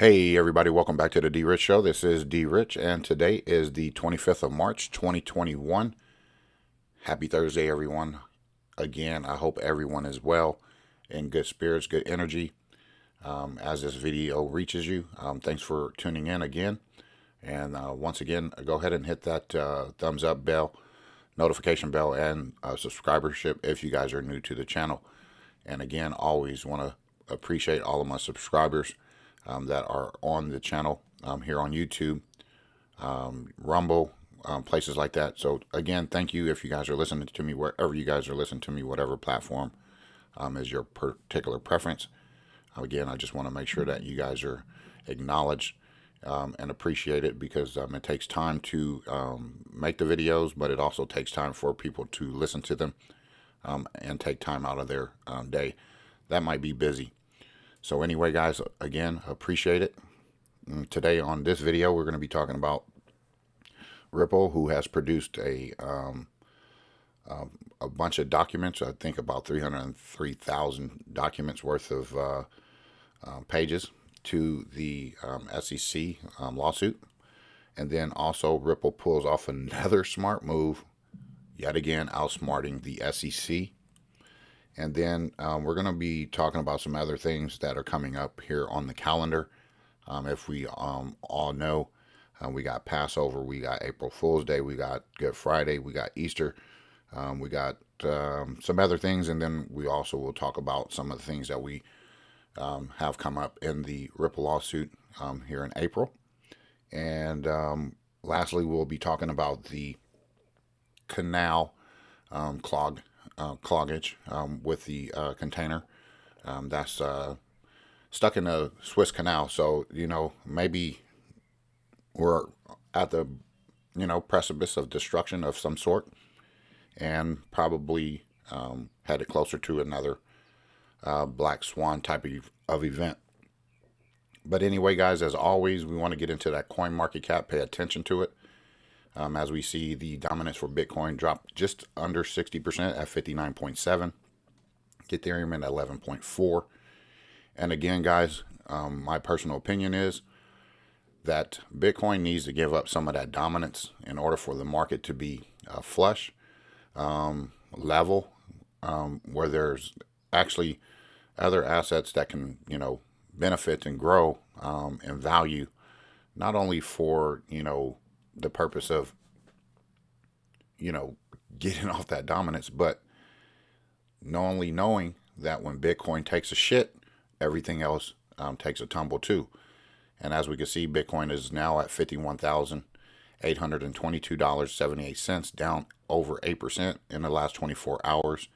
Hey everybody, welcome back to the DRich Show. This is DRich, and today is the 25th of March, 2021. Happy Thursday, everyone. Again, I hope everyone is well, in good spirits, good energy as this video reaches you. Thanks for tuning in again. And once again, go ahead and hit that thumbs up bell, notification bell, and subscribership if you guys are new to the channel. And again, always want to appreciate all of my subscribers that are on the channel here on YouTube, Rumble, places like that. So again, thank you if you guys are listening to me wherever you guys are listening to me, whatever platform is your particular preference. Again, I just want to make sure that you guys are acknowledged and appreciate it, because it takes time to make the videos, but it also takes time for people to listen to them and take time out of their day. That might be busy. So anyway, guys, again, appreciate it. Today on this video, we're going to be talking about Ripple, who has produced a bunch of documents. I think about 303,000 documents worth of pages to the SEC lawsuit. And then also Ripple pulls off another smart move, yet again outsmarting the SEC. And then we're going to be talking about some other things that are coming up here on the calendar. If we all know, we got Passover, we got April Fool's Day, we got Good Friday, we got Easter, we got some other things. And then we also will talk about some of the things that we have come up in the Ripple lawsuit here in April. And lastly, we'll be talking about the canal cloggage with the container that's stuck in the Swiss Canal. So, maybe we're at the, precipice of destruction of some sort, and probably headed closer to another black swan type of event. But anyway, guys, as always, we want to get into that coin market cap, pay attention to it. As we see the dominance for Bitcoin drop just under 60% at 59.7, Ethereum at 11.4. And again, guys, my personal opinion is that Bitcoin needs to give up some of that dominance in order for the market to be flush, level, where there's actually other assets that can, benefit and grow in value, not only for, the purpose of, getting off that dominance, but not only knowing that when Bitcoin takes a shit, everything else takes a tumble too. And as we can see, Bitcoin is now at $51,822.78, down over 8% in the last 24 hours.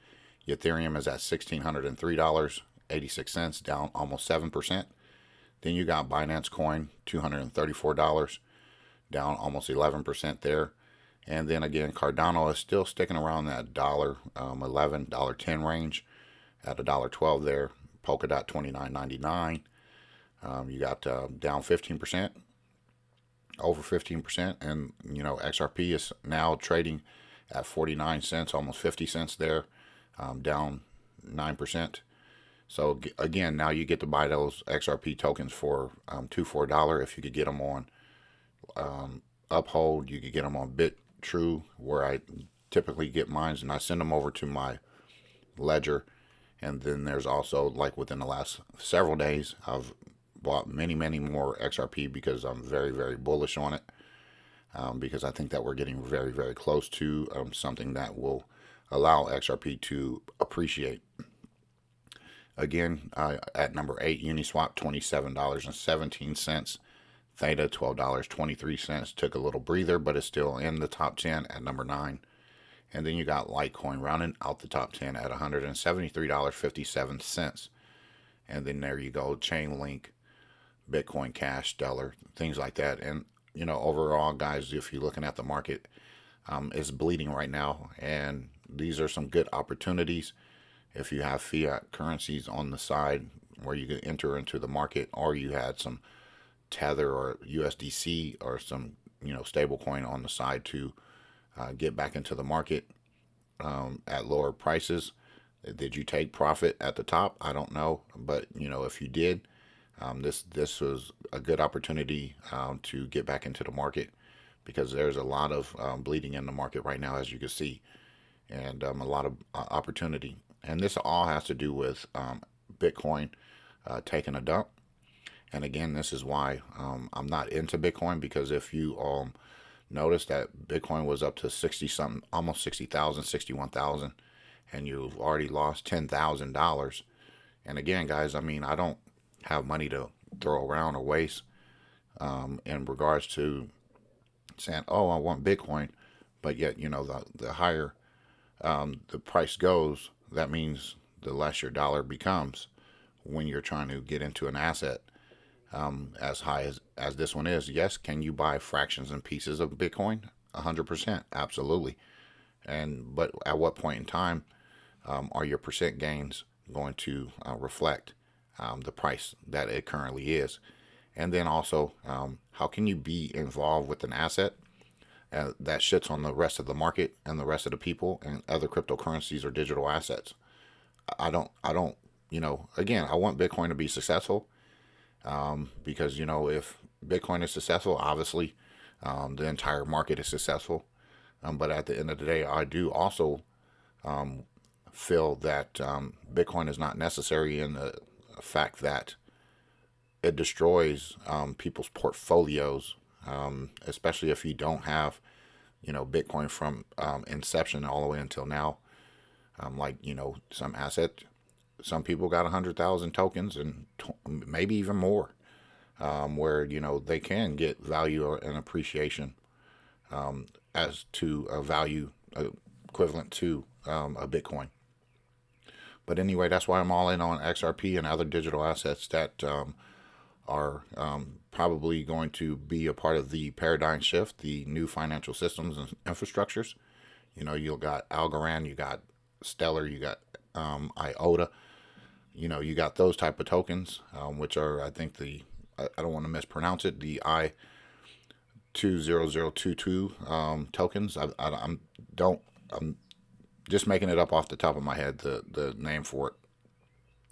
Ethereum is at $1,603.86, down almost 7%. Then you got Binance Coin, $234, down almost 11% there. And then again, Cardano is still sticking around that $1.11, $1.10 range at $1.12 there. Polkadot $29.99. You got down 15%, over 15%, and XRP is now trading at 49 cents, almost 50 cents there, down 9%. So again, now you get to buy those XRP tokens for $2-4 if you could get them on Uphold. You could get them on BitTrue, where I typically get mines, and I send them over to my ledger. And then there's also, like within the last several days, I've bought many more XRP because I'm very, very bullish on it, because I think that we're getting very, very close to something that will allow XRP to appreciate. Again, at number 8, Uniswap, $27.17. Theta, $12.23. Took a little breather, but it's still in the top 10 at number 9. And then you got Litecoin rounding out the top 10 at $173.57. And then there you go, Chainlink, Bitcoin Cash, Stellar, things like that. And, overall, guys, if you're looking at the market, it's bleeding right now. And these are some good opportunities. If you have fiat currencies on the side where you could enter into the market, or you had some Tether or USDC or some, stable coin on the side to get back into the market at lower prices. Did you take profit at the top? I don't know. But, if you did, This was a good opportunity to get back into the market because there's a lot of bleeding in the market right now, as you can see, and a lot of opportunity. And this all has to do with Bitcoin taking a dump. And again, this is why I'm not into Bitcoin, because if you notice that Bitcoin was up to 60 something, almost 60,000, 61,000, and you've already lost $10,000. And again, guys, I mean, I don't have money to throw around or waste in regards to saying, oh, I want Bitcoin, but yet, the higher the price goes, that means the less your dollar becomes when you're trying to get into an asset as high as this one is. Yes, can you buy fractions and pieces of Bitcoin? 100%, absolutely. But at what point in time are your percent gains going to reflect the price that it currently is? And then also, how can you be involved with an asset that shits on the rest of the market and the rest of the people and other cryptocurrencies or digital assets? I don't, again, I want Bitcoin to be successful because, if Bitcoin is successful, obviously the entire market is successful. But at the end of the day, I do also feel that Bitcoin is not necessary in the fact that it destroys people's portfolios, especially if you don't have, Bitcoin from inception all the way until now. Like, some people got 100,000 tokens and maybe even more, where, they can get value and appreciation as to a value equivalent to a Bitcoin. But anyway, that's why I'm all in on XRP and other digital assets that are probably going to be a part of the paradigm shift, the new financial systems and infrastructures. You got Algorand, you got Stellar, you got IOTA. You got those type of tokens, which are, I think, I don't want to mispronounce it, the I20022 tokens. I'm just making it up off the top of my head, the name for it,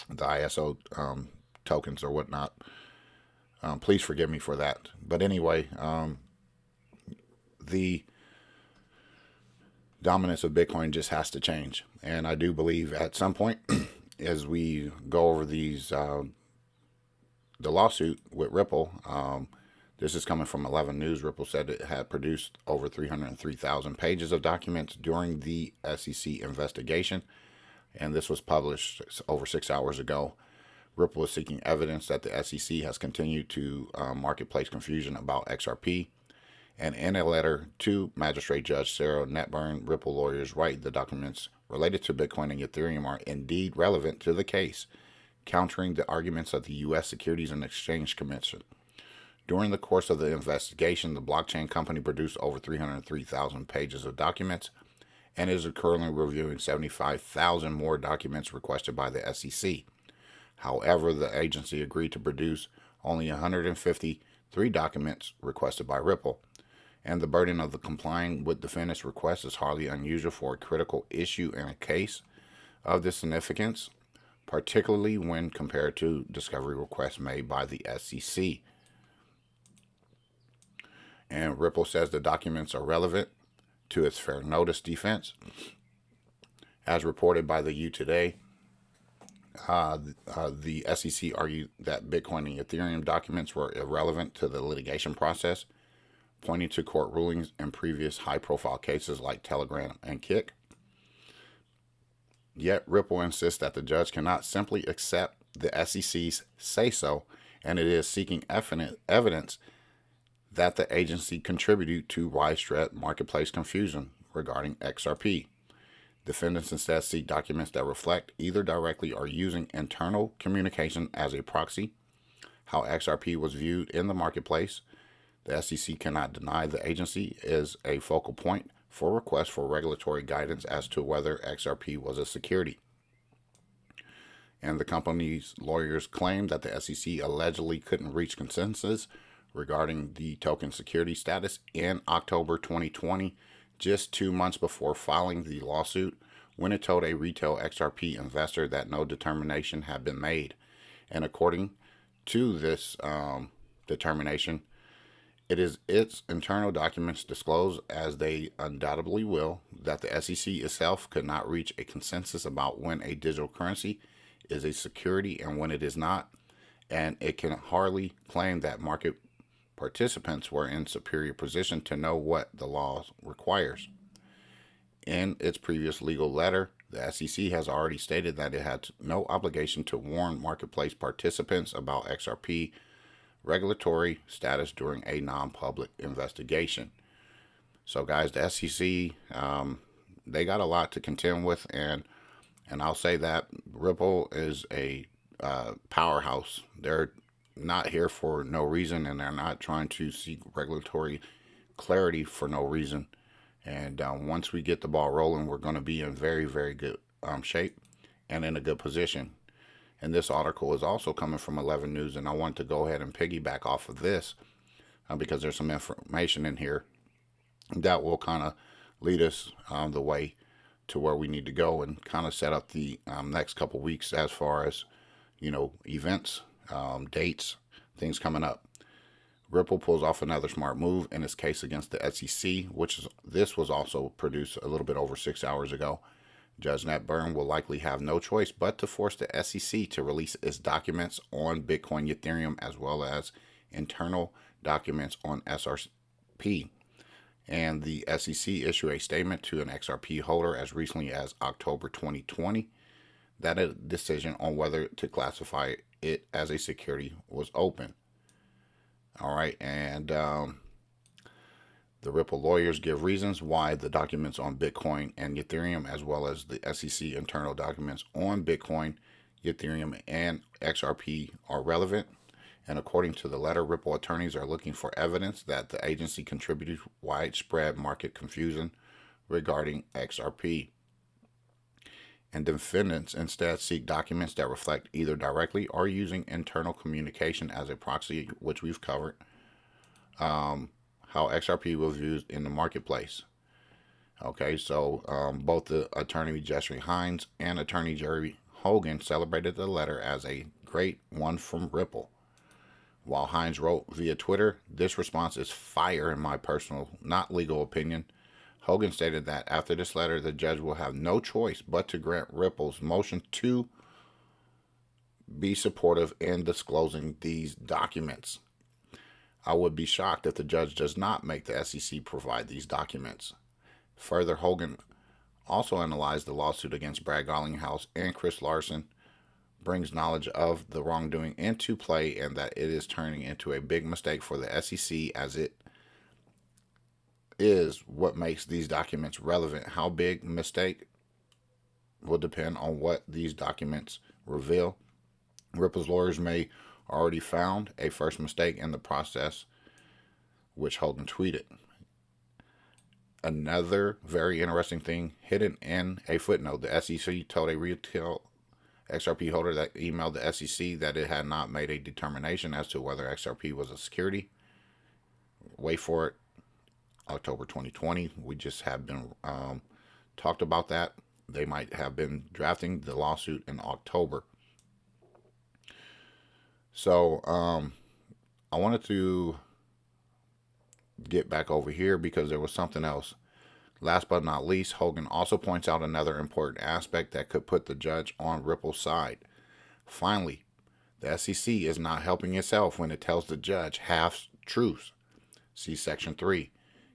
the ISO tokens or whatnot. Please forgive me for that. But anyway, the dominance of Bitcoin just has to change. And I do believe at some point, as we go over these, the lawsuit with Ripple, this is coming from 11 News. Ripple said it had produced over 303,000 pages of documents during the SEC investigation, and this was published over 6 hours ago. Ripple is seeking evidence that the SEC has continued to marketplace confusion about XRP. And in a letter to Magistrate Judge Sarah Netburn, Ripple lawyers write the documents related to Bitcoin and Ethereum are indeed relevant to the case, countering the arguments of the U.S. Securities and Exchange Commission. During the course of the investigation, the blockchain company produced over 303,000 pages of documents and is currently reviewing 75,000 more documents requested by the SEC. However, the agency agreed to produce only 153 documents requested by Ripple, and the burden of complying with defendants' requests is hardly unusual for a critical issue in a case of this significance, particularly when compared to discovery requests made by the SEC. And Ripple says the documents are relevant to its fair notice defense. As reported by the U Today, the SEC argued that Bitcoin and Ethereum documents were irrelevant to the litigation process, pointing to court rulings in previous high-profile cases like Telegram and Kik. Yet Ripple insists that the judge cannot simply accept the SEC's say-so, and it is seeking evidence that the agency contributed to widespread marketplace confusion regarding XRP. Defendants instead seek documents that reflect, either directly or using internal communication as a proxy, how XRP was viewed in the marketplace. The SEC cannot deny the agency is a focal point for requests for regulatory guidance as to whether XRP was a security. And the company's lawyers claim that the SEC allegedly couldn't reach consensus regarding the token security status in October 2020, just 2 months before filing the lawsuit, when it told a retail XRP investor that no determination had been made. And according to this determination. It is its internal documents disclose, as they undoubtedly will, that the SEC itself could not reach a consensus about when a digital currency is a security and when it is not, and it can hardly claim that market participants were in superior position to know what the law requires. In its previous legal letter, the SEC has already stated that it had no obligation to warn marketplace participants about XRP regulatory status during a non-public investigation. So, guys, the SEC, they got a lot to contend with, and I'll say that Ripple is a powerhouse. They're not here for no reason, and they're not trying to seek regulatory clarity for no reason. And once we get the ball rolling, we're going to be in very, very good shape and in a good position. And this article is also coming from 11 News, and I want to go ahead and piggyback off of this because there's some information in here that will kind of lead us the way to where we need to go and kind of set up the next couple weeks as far as, events, dates, things coming up. Ripple pulls off another smart move in its case against the SEC, this was also produced a little bit over 6 hours ago. Judge Nat Byrne will likely have no choice but to force the SEC to release its documents on Bitcoin, Ethereum, as well as internal documents on XRP. And the SEC issued a statement to an XRP holder as recently as October 2020 that a decision on whether to classify it as a security was open. All right, and the Ripple lawyers give reasons why the documents on Bitcoin and Ethereum, as well as the SEC internal documents on Bitcoin, Ethereum, and XRP are relevant. And according to the letter, Ripple attorneys are looking for evidence that the agency contributed widespread market confusion regarding XRP. And defendants instead seek documents that reflect either directly or using internal communication as a proxy, which we've covered, how XRP was used in the marketplace. Okay, so both the attorney Jeffrey Hines and attorney Jerry Hogan celebrated the letter as a great one from Ripple. While Hines wrote via Twitter, "This response is fire in my personal, not legal opinion," Hogan stated that after this letter, the judge will have no choice but to grant Ripple's motion to be supportive in disclosing these documents. I would be shocked if the judge does not make the SEC provide these documents. Further, Hogan also analyzed the lawsuit against Brad Garlinghouse and Chris Larson, brings knowledge of the wrongdoing into play, and that it is turning into a big mistake for the SEC, as it is what makes these documents relevant. How big mistake will depend on what these documents reveal. Ripple's lawyers may already found a first mistake in the process, which Hogan tweeted. Another very interesting thing hidden in a footnote: the SEC told a retail XRP holder that emailed the SEC that it had not made a determination as to whether XRP was a security. Wait for it. October 2020. We just have been talked about that. They might have been drafting the lawsuit in October. So I wanted to get back over here because there was something else. Last but not least, Hogan also points out another important aspect that could put the judge on Ripple's side. Finally, the SEC is not helping itself when it tells the judge half truths. See Section 3.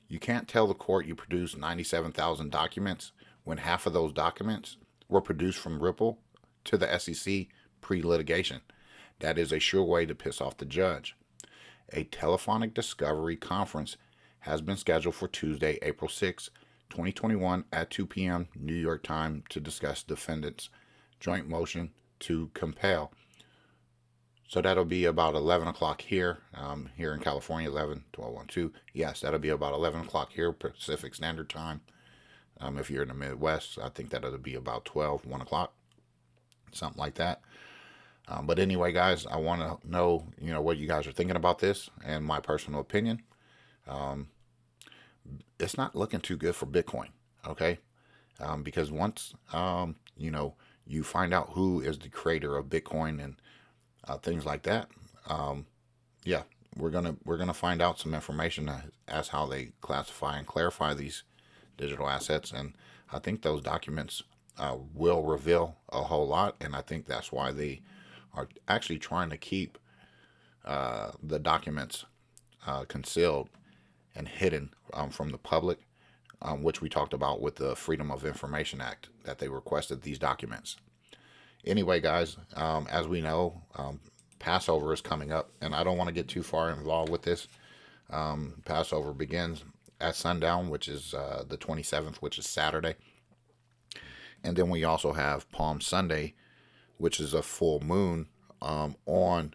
You can't tell the court you produced 97,000 documents when half of those documents were produced from Ripple to the SEC pre-litigation. That is a sure way to piss off the judge. A telephonic discovery conference has been scheduled for Tuesday, April 6, 2021 at 2 p.m. New York time to discuss defendants' joint motion to compel. So that'll be about 11 o'clock here, here in California, 12:12. Yes, that'll be about 11 o'clock here, Pacific Standard Time. If you're in the Midwest, I think that'll be about 1 o'clock, something like that. But anyway, guys, I want to know, what you guys are thinking about this and my personal opinion. It's not looking too good for Bitcoin, okay? Because once, you find out who is the creator of Bitcoin and things like that, Yeah, we're gonna find out some information as how they classify and clarify these digital assets, and I think those documents will reveal a whole lot, and I think that's why they are actually trying to keep the documents concealed and hidden from the public, which we talked about with the Freedom of Information Act, that they requested these documents. Anyway, guys, as we know, Passover is coming up, and I don't want to get too far involved with this. Passover begins at sundown, which is the 27th, which is Saturday. And then we also have Palm Sunday, which is a full moon on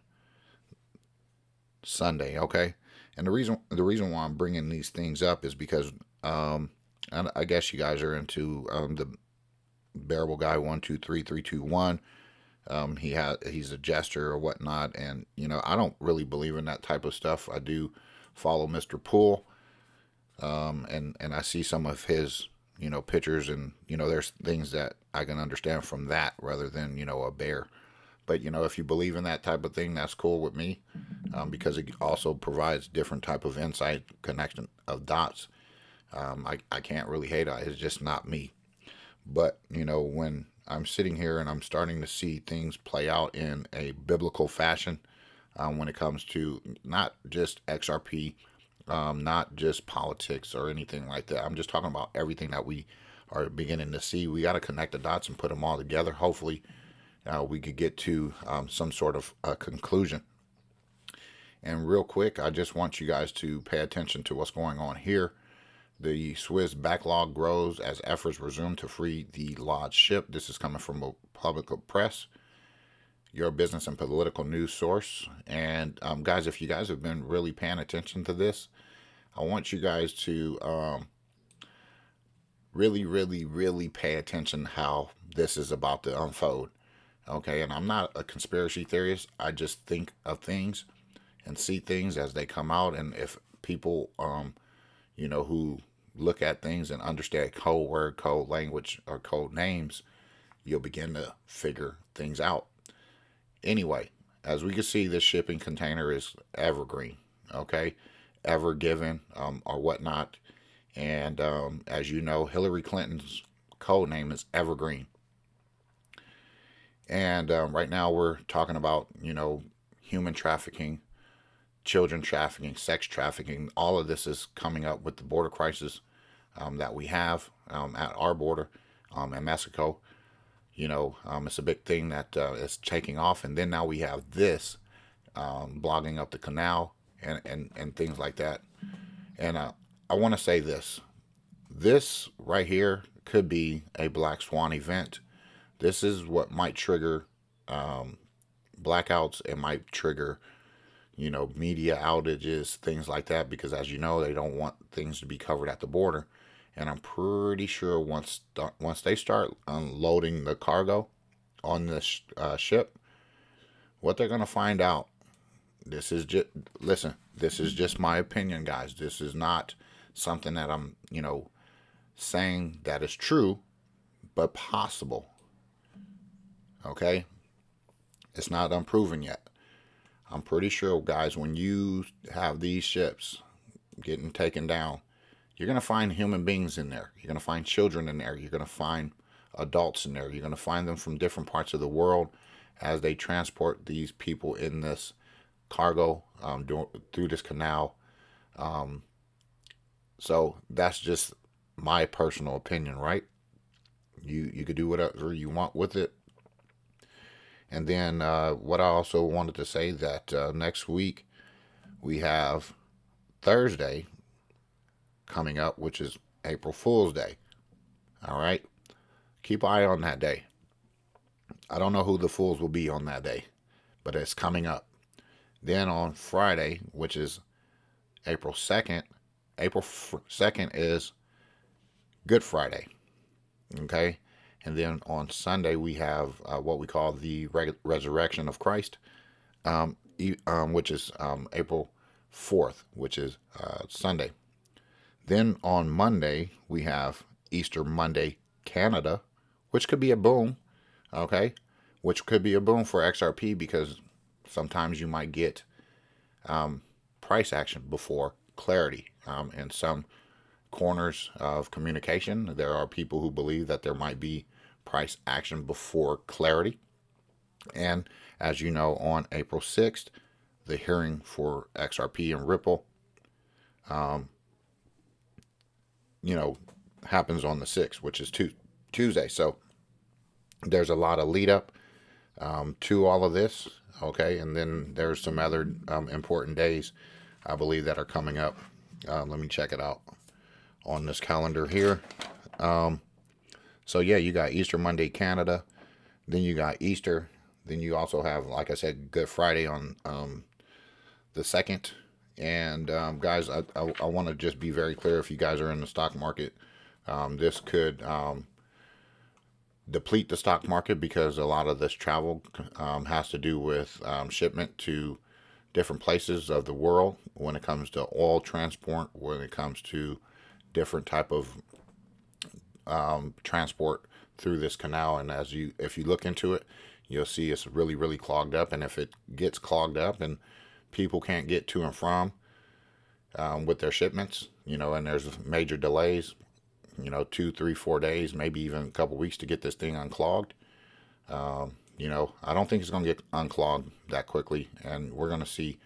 Sunday. Okay, and the reason why I'm bringing these things up is because and I guess you guys are into the Bearable Guy 123321. He's a jester or whatnot, and I don't really believe in that type of stuff. I do follow Mr. Poole, and I see some of his pictures, and there's things that I can understand from that rather than a bear. But if you believe in that type of thing, that's cool with me, because it also provides different type of insight, connection of dots. I can't really hate it. It's just not me. But when I'm sitting here and I'm starting to see things play out in a biblical fashion, when it comes to not just XRP, not just politics or anything like that. I'm just talking about everything that we are beginning to see. We got to connect the dots and put them all together. Hopefully, we could get to some sort of conclusion. And real quick, I just want you guys to pay attention to what's going on here. The Swiss backlog grows as efforts resume to free the lodged ship. This is coming from a public press, your business and political news source. And guys, if you guys have been really paying attention to this, I want you guys to really, really, really pay attention how this is about to unfold. Okay, and I'm not a conspiracy theorist. I just think of things and see things as they come out. And if people, who look at things and understand code word, code language, or code names, you'll begin to figure things out. Anyway, as we can see, this shipping container is evergreen, okay? Ever given, or whatnot. And as you know, Hillary Clinton's code name is Evergreen. And right now we're talking about, human trafficking, children trafficking, sex trafficking. All of this is coming up with the border crisis that we have at our border in Mexico. It's a big thing that is taking off. And then now we have this blogging up the canal and things like that. And I want to say this. This right here could be a black swan event. This is what might trigger blackouts. It might trigger media outages, things like that, because as you know, they don't want things to be covered at the border. And I'm pretty sure once they start unloading the cargo on this ship, what they're going to find out, this is just my opinion, guys. This is not something that I'm, saying that is true, but possible. Okay? It's not unproven yet. I'm pretty sure, guys, when you have these ships getting taken down, you're going to find human beings in there. You're going to find children in there. You're going to find adults in there. You're going to find them from different parts of the world as they transport these people in this cargo through this canal. So that's just my personal opinion, right? You could do whatever you want with it. And then what I also wanted to say that next week we have Thursday coming up, which is April Fool's Day. All right? Keep an eye on that day. I don't know who the fools will be on that day, but it's coming up. Then on Friday, which is April 2nd, April 2nd is Good Friday. Okay? And then on Sunday, we have what we call the Resurrection of Christ, which is April 4th, which is Sunday. Then on Monday, we have Easter Monday, Canada, which could be a boom, okay? Which could be a boom for XRP because sometimes you might get price action before clarity. In some corners of communication, there are people who believe that there might be price action before clarity. And as you know, on April 6th, the hearing for XRP and Ripple, happens on the 6th, which is Tuesday. So there's a lot of lead up to all of this. Okay. And then there's some other important days, I believe, that are coming up. Let me check it out on this calendar here. So yeah, you got Easter Monday, Canada. Then you got Easter. Then you also have, like I said, Good Friday on the 2nd. And guys, I want to just be very clear. If you guys are in the stock market, this could deplete the stock market, because a lot of this travel has to do with shipment to different places of the world when it comes to oil transport, when it comes to different type of transport through this canal. And if you look into it, you'll see it's really, really clogged up. And if it gets clogged up and people can't get to and from with their shipments, and there's major delays, 2, 3, 4 days, maybe even a couple weeks to get this thing unclogged. I don't think it's going to get unclogged that quickly, and we're going to see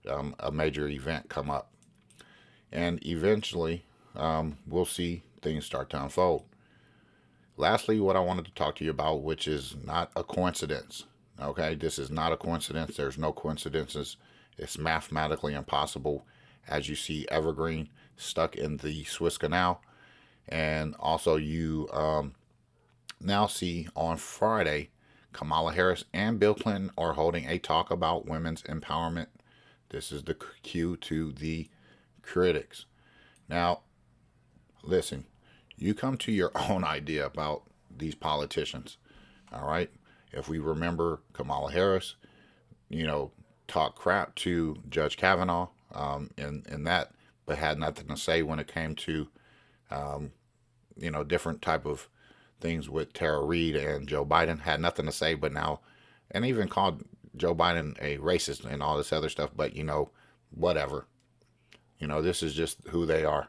a major event come up. And eventually, we'll see things start to unfold. Lastly, what I wanted to talk to you about, which is not a coincidence. Okay, this is not a coincidence. There's no coincidences. It's mathematically impossible. As you see Evergreen stuck in the Suez Canal. And also you now see on Friday, Kamala Harris and Bill Clinton are holding a talk about women's empowerment. This is the cue to the critics. Now, listen, you come to your own idea about these politicians. All right. If we remember, Kamala Harris, talked crap to Judge Kavanaugh in that, but had nothing to say when it came to, different type of things with Tara Reid and Joe Biden. Had nothing to say, but now, and even called Joe Biden a racist and all this other stuff. But whatever. This is just who they are.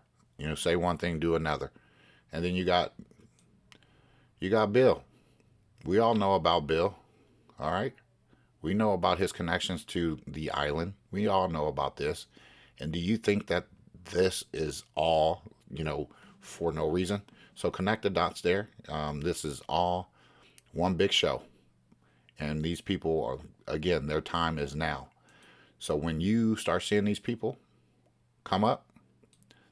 Say one thing, do another. And then you got Bill. We all know about Bill. All right. We know about his connections to the island. We all know about this. And do you think that this is all, for no reason? So connect the dots there. This is all one big show. And these people are, again, their time is now. So when you start seeing these people come up,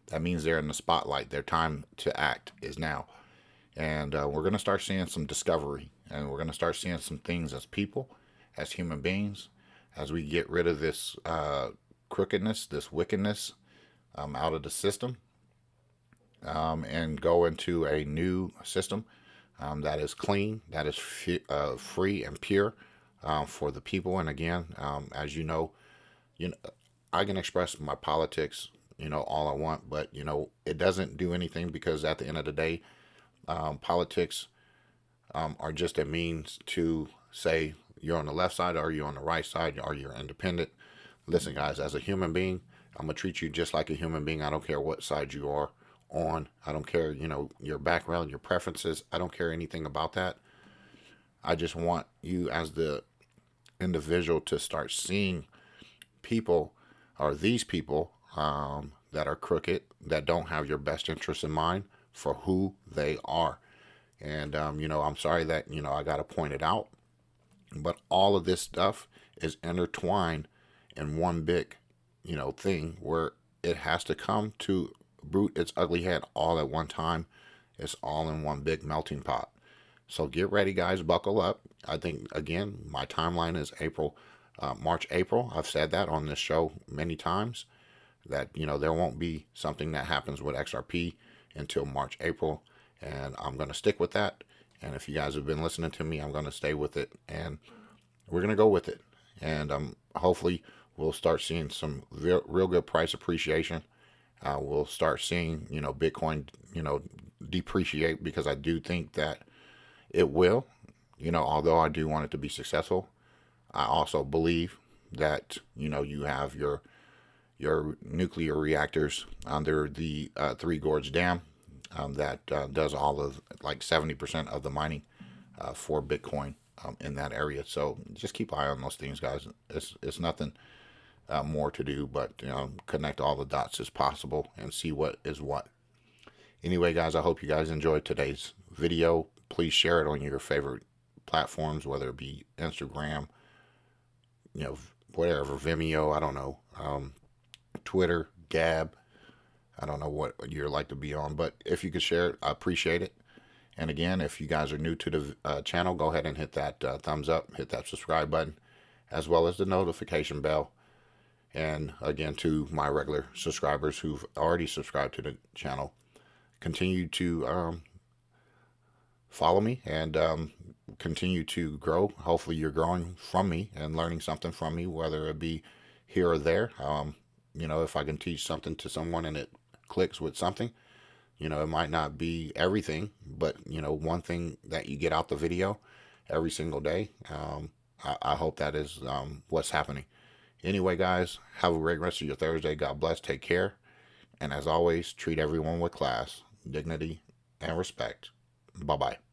that means they're in the spotlight. Their time to act is now. And we're going to start seeing some discovery. And we're going to start seeing some things as people, as human beings, as we get rid of this crookedness, this wickedness out of the system, and go into a new system that is clean, that is free and pure for the people. And again, as I can express my politics, all I want, but it doesn't do anything, because at the end of the day, politics are just a means to say you're on the left side, or you're on the right side, or you're independent. Listen, guys, as a human being, I'm going to treat you just like a human being. I don't care what side you are on. I don't care, your background, your preferences. I don't care anything about that. I just want you as the individual to start seeing people, or these people that are crooked, that don't have your best interests in mind, for who they are. And, I'm sorry that, I got to point it out. But all of this stuff is intertwined in one big, thing, where it has to come to root its ugly head all at one time. It's all in one big melting pot. So get ready, guys. Buckle up. I think, again, my timeline is March, April. I've said that on this show many times, that, there won't be something that happens with XRP until March, April. And I'm going to stick with that. And if you guys have been listening to me, I'm going to stay with it. And we're going to go with it. And hopefully we'll start seeing some real good price appreciation. We'll start seeing, Bitcoin, depreciate, because I do think that it will, although I do want it to be successful. I also believe that you have your nuclear reactors under the Three Gorge Dam that does all of like 70% of the mining for Bitcoin in that area. So just keep an eye on those things, guys. It's nothing more to do, but connect all the dots as possible and see what is what. Anyway, guys, I hope you guys enjoyed today's video. Please share it on your favorite platforms, whether it be Instagram, whatever, Vimeo, I don't know, Twitter, Gab. I don't know what you'd like to be on, but if you could share it, I appreciate it. And again, if you guys are new to the channel, go ahead and hit that thumbs up, hit that subscribe button, as well as the notification bell. And again, to my regular subscribers who've already subscribed to the channel, continue to follow me and continue to grow. Hopefully you're growing from me and learning something from me, whether it be here or there. If I can teach something to someone and it clicks with something, it might not be everything, but one thing that you get out the video every single day, I hope that is what's happening. Anyway, guys, have a great rest of your Thursday. God bless. Take care. And as always, treat everyone with class, dignity, and respect. Bye-bye.